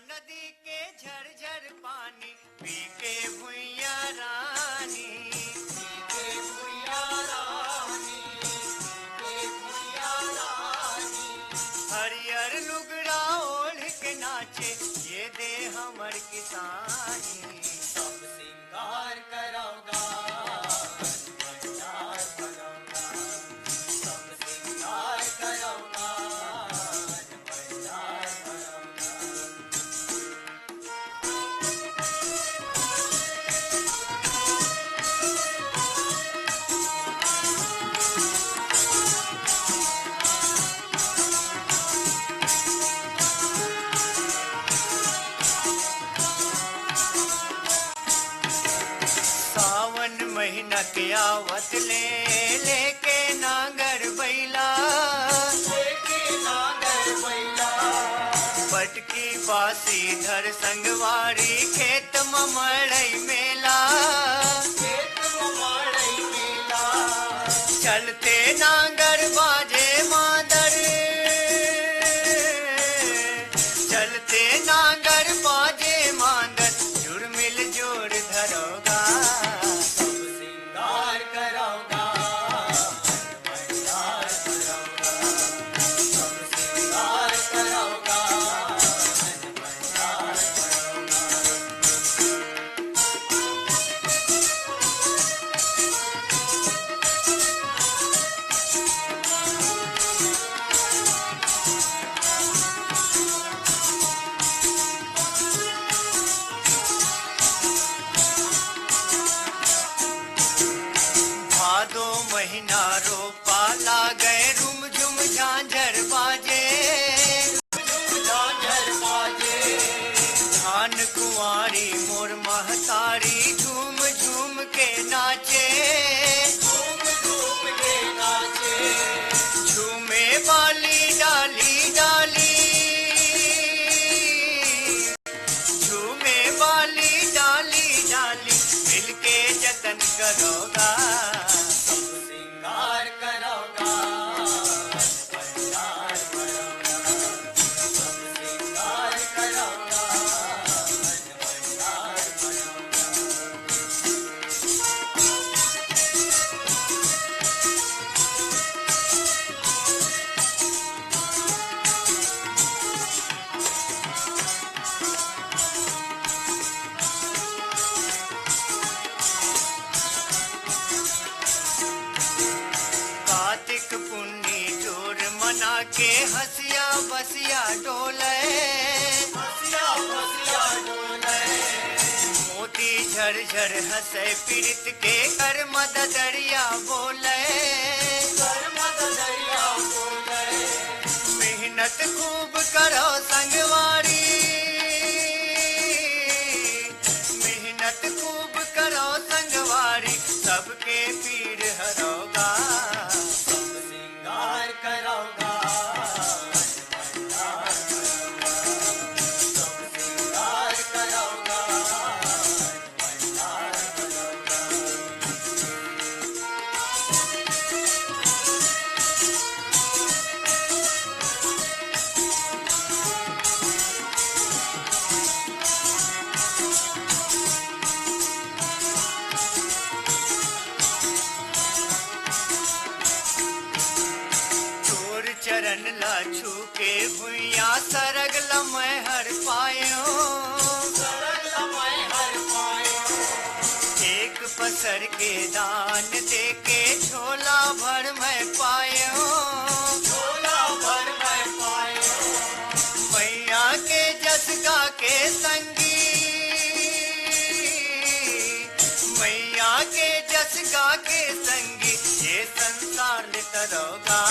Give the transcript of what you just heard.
नदी के झरझर पानी पी के भुइया रानी, पी के भुइया रानी, पी के भुइया रानी। हरियर लुगड़ा ओढ़ के नाचे ये दे हमर किसानी। सब सिंगार करोगा भंडार भरोगा, सब सिंगार करोगा भंडार भरोगा। सावन महीना के आवत लेके नांगर बैला, लेके नांगर बैला। पटकी बासी धर संगवारी खेत ममड़ई मेला, खेत ममड़ई मेला। चलते नांगर बाजे मांदर, चलते नांगर बाजे मांदर। जुर्मिल जोड़ धरोगा भादो महीना रोपा लागे रुम झुम झांझर बाजे, झांझर बाजे। धान कुंवारी मोर महतारी झूम झूम के नाचे, झूम झूम के नाचे। झूमे वाली डाली डाली, झूमे वाली डाली डाली। मिलके जतन करोगा सिंगार करोगा भंडार भरोगा, सिंगार करोगा भंडार भरोगा। कार्तिक पुन्नी जोर मना के हसिया बसिया डोले, हसिया बसिया डोले। मोती झरझर हंसे पीड़ित के कर मददरिया बोले, कर मददरिया बोले। मेहनत खूब करो संगवारी, मेहनत खूब करो संगवारी। सबके पीर हरोगा सब सिंगार करोगा भंडार भरोगा, सब सिंगार करोगा भंडार भरोगा। चरण ला छू के भुइया सरग लमै हर पायो, सरग लमै हर पायो। एक पसर के दान दे के झोला भर मैं पायो, झोला भर मैं पायो। मैया के जस गा के संगी, मैया के जस गा के संगी। ये संसार तरोगा